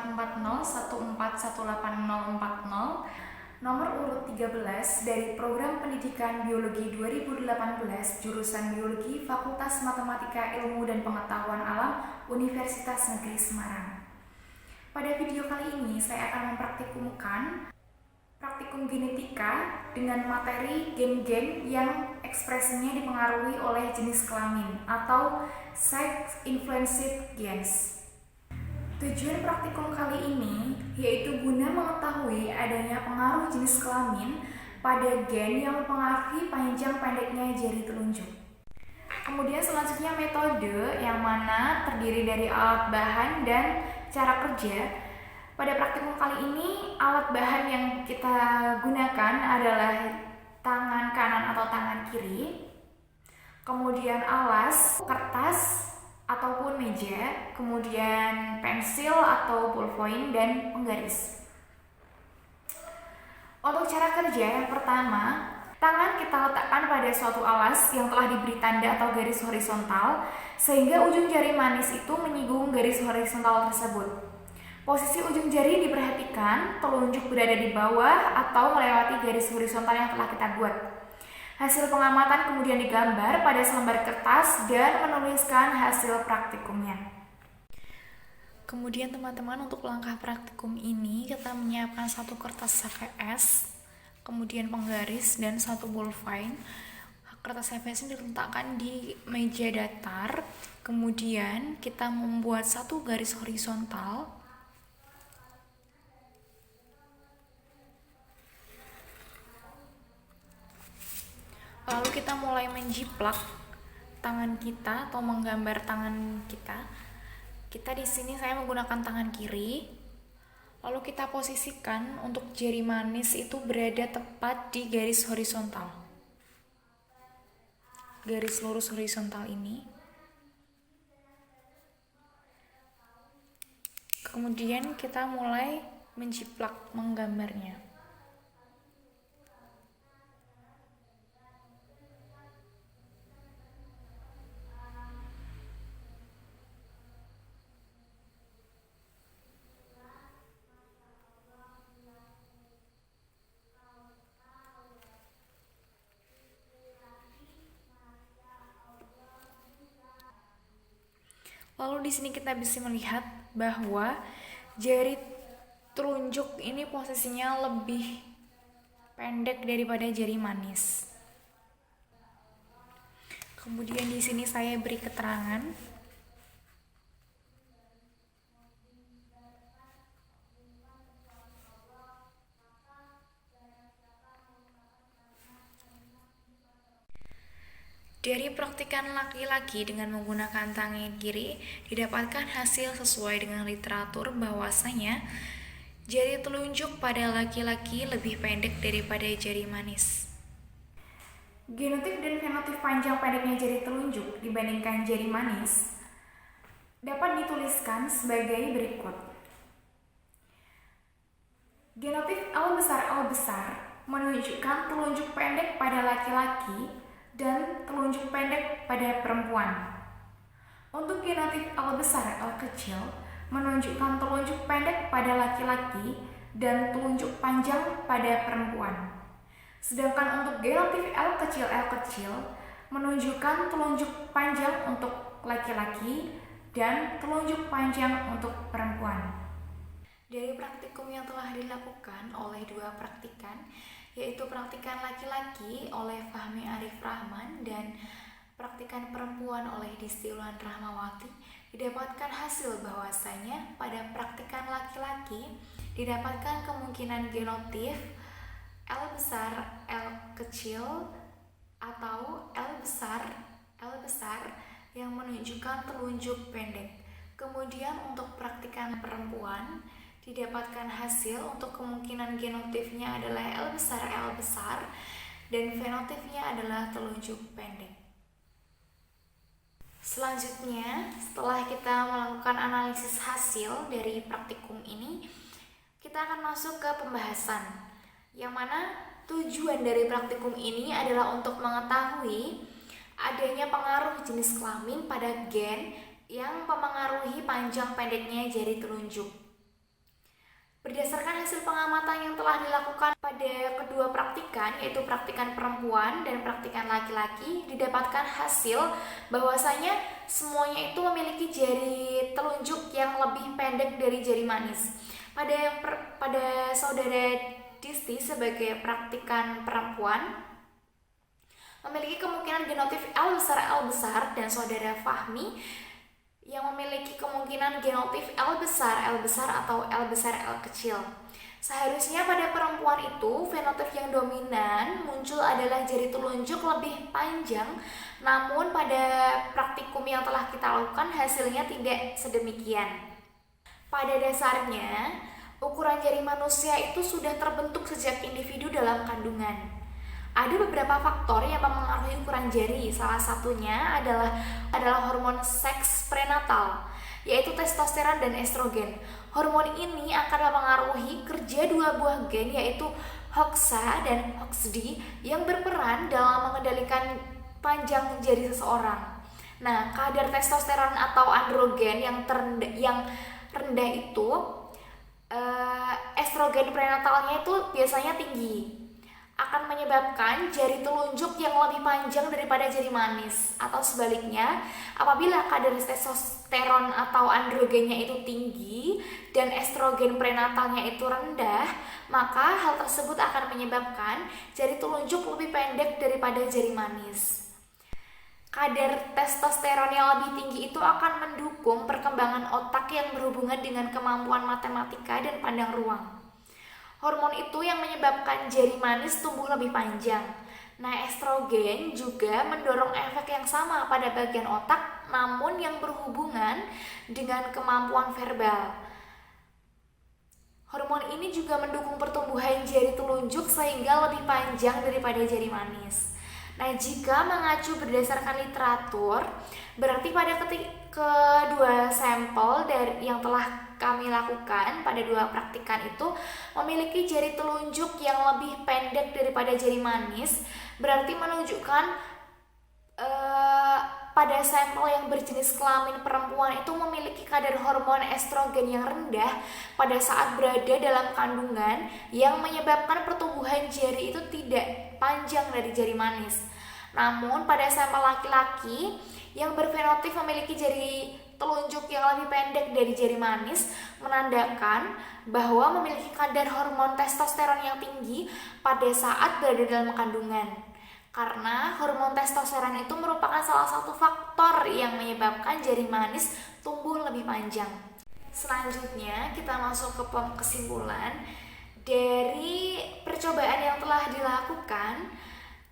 141840, nomor urut 13 dari Program Pendidikan Biologi 2018 jurusan Biologi Fakultas Matematika Ilmu dan Pengetahuan Alam Universitas Negeri Semarang. Pada video kali ini saya akan mempraktikumkan praktikum genetika dengan materi gen-gen yang ekspresinya dipengaruhi oleh jenis kelamin atau sex-influenced genes. Tujuan praktikum kali ini yaitu guna mengetahui adanya pengaruh jenis kelamin pada gen yang mempengaruhi panjang pendeknya jari telunjuk. Kemudian selanjutnya metode yang mana terdiri dari alat bahan dan cara kerja. Pada praktikum kali ini alat bahan yang kita gunakan adalah tangan kanan atau tangan kiri, kemudian alas, kertas ataupun meja, kemudian pensil atau ballpoint, dan penggaris. Untuk cara kerja yang pertama, tangan kita letakkan pada suatu alas yang telah diberi tanda atau garis horizontal sehingga ujung jari manis itu menyinggung garis horizontal tersebut. Posisi ujung jari diperhatikan, telunjuk berada di bawah atau melewati garis horizontal yang telah kita buat. Hasil pengamatan kemudian digambar pada selembar kertas dan menuliskan hasil praktikumnya. Kemudian teman-teman, untuk langkah praktikum ini kita menyiapkan satu kertas HVS, kemudian penggaris dan satu ballpoint. Kertas HVS ini diletakkan di meja datar, kemudian kita membuat satu garis horizontal. Lalu kita mulai menjiplak tangan kita atau menggambar tangan kita. Kita di sini saya menggunakan tangan kiri. Lalu kita posisikan untuk jari manis itu berada tepat di garis horizontal. Garis lurus horizontal ini. Kemudian kita mulai menjiplak, menggambarnya. Lalu di sini kita bisa melihat bahwa jari telunjuk ini posisinya lebih pendek daripada jari manis. Kemudian di sini saya beri keterangan. Dari praktikan laki-laki dengan menggunakan tangan kiri didapatkan hasil sesuai dengan literatur bahwasanya jari telunjuk pada laki-laki lebih pendek daripada jari manis. Genotip dan fenotip panjang pendeknya jari telunjuk dibandingkan jari manis dapat dituliskan sebagai berikut. Genotip L besar menunjukkan telunjuk pendek pada laki-laki dan telunjuk pendek pada perempuan. Untuk genotip L kecil menunjukkan telunjuk pendek pada laki-laki dan telunjuk panjang pada perempuan. Sedangkan untuk genotip L kecil menunjukkan telunjuk panjang untuk laki-laki dan telunjuk panjang untuk perempuan. Dari praktikum yang telah dilakukan oleh dua praktikan, yaitu praktikan laki-laki oleh Fahmi Arif Rahman dan praktikan perempuan oleh Disti Ulan Rahmawati, didapatkan hasil bahwasanya pada praktikan laki-laki didapatkan kemungkinan genotip L besar, L kecil atau L besar yang menunjukkan telunjuk pendek. Kemudian untuk praktikan perempuan didapatkan hasil untuk kemungkinan genotipnya adalah L besar dan fenotipnya adalah telunjuk pendek. Selanjutnya, setelah kita melakukan analisis hasil dari praktikum ini, kita akan masuk ke pembahasan, yang mana tujuan dari praktikum ini adalah untuk mengetahui adanya pengaruh jenis kelamin pada gen yang mempengaruhi panjang pendeknya jari telunjuk. pengamatan yang telah dilakukan pada kedua praktikan, yaitu praktikan perempuan dan praktikan laki-laki, didapatkan hasil bahwasanya semuanya itu memiliki jari telunjuk yang lebih pendek dari jari manis. Pada saudara Disti sebagai praktikan perempuan memiliki kemungkinan genotif L besar, dan saudara Fahmi yang memiliki kemungkinan genotif L besar atau L kecil. Seharusnya pada perempuan itu fenotip yang dominan muncul adalah jari telunjuk lebih panjang, namun pada praktikum yang telah kita lakukan hasilnya tidak sedemikian. Pada dasarnya, ukuran jari manusia itu sudah terbentuk sejak individu dalam kandungan. Ada beberapa faktor yang mempengaruhi ukuran jari. Salah satunya adalah hormon seks prenatal, yaitu testosteron dan estrogen. Hormon ini akan mempengaruhi kerja dua buah gen, yaitu HOXA dan HOXD, yang berperan dalam mengendalikan panjang jari seseorang. Nah, kadar testosteron atau androgen yang rendah itu, estrogen prenatalnya itu biasanya tinggi, akan menyebabkan jari telunjuk yang lebih panjang daripada jari manis. Atau sebaliknya, apabila kadar testosteron atau androgennya itu tinggi dan estrogen prenatalnya itu rendah, maka hal tersebut akan menyebabkan jari telunjuk lebih pendek daripada jari manis. Kadar testosteron yang lebih tinggi itu akan mendukung perkembangan otak yang berhubungan dengan kemampuan matematika dan pandang ruang. Hormon itu yang menyebabkan jari manis tumbuh lebih panjang. Nah, estrogen juga mendorong efek yang sama pada bagian otak, namun yang berhubungan dengan kemampuan verbal. Hormon ini juga mendukung pertumbuhan jari telunjuk sehingga lebih panjang daripada jari manis. Nah, jika mengacu berdasarkan literatur, berarti pada kedua sampel yang telah kami lakukan pada dua praktikan itu memiliki jari telunjuk yang lebih pendek daripada jari manis, berarti menunjukkan pada sampel yang berjenis kelamin perempuan itu memiliki kadar hormon estrogen yang rendah pada saat berada dalam kandungan, yang menyebabkan pertumbuhan jari itu tidak panjang dari jari manis. Namun pada sampel laki-laki yang berfenotip memiliki jari telunjuk yang lebih pendek dari jari manis, menandakan bahwa memiliki kadar hormon testosteron yang tinggi pada saat berada dalam kandungan. Karena hormon testosteron itu merupakan salah satu faktor yang menyebabkan jari manis tumbuh lebih panjang. Selanjutnya kita masuk ke kesimpulan. Dari percobaan yang telah dilakukan,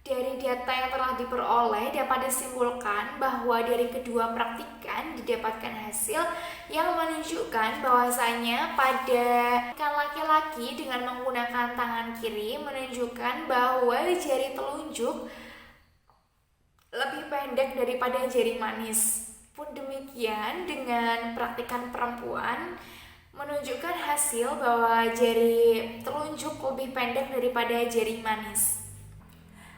dari data yang telah diperoleh dapat disimpulkan bahwa dari kedua praktikan didapatkan hasil yang menunjukkan bahwasanya pada laki-laki dengan menggunakan tangan kiri menunjukkan bahwa jari telunjuk lebih pendek daripada jari manis. Pun demikian dengan praktikan perempuan menunjukkan hasil bahwa jari telunjuk lebih pendek daripada jari manis.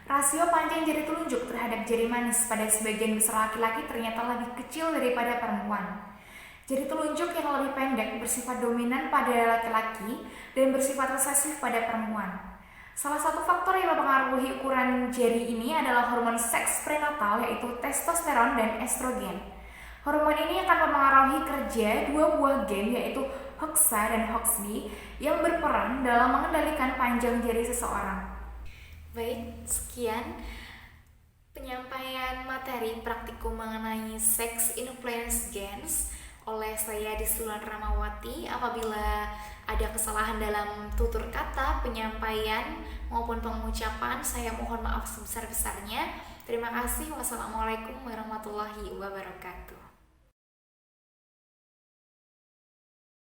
Rasio panjang jari telunjuk terhadap jari manis pada sebagian besar laki-laki ternyata lebih kecil daripada perempuan. Jari telunjuk yang lebih pendek bersifat dominan pada laki-laki dan bersifat resesif pada perempuan. Salah satu faktor yang mempengaruhi ukuran jari ini adalah hormon seks prenatal, yaitu testosteron dan estrogen. Hormon ini akan mempengaruhi kerja dua buah gen, yaitu HOXA dan HOXD, yang berperan dalam mengendalikan panjang jari seseorang. Baik, sekian penyampaian materi praktikum mengenai sex influence genes oleh saya Dislulan Ramawati. Apabila ada kesalahan dalam tutur kata, penyampaian maupun pengucapan, saya mohon maaf sebesar-besarnya. Terima kasih. Wassalamualaikum warahmatullahi wabarakatuh.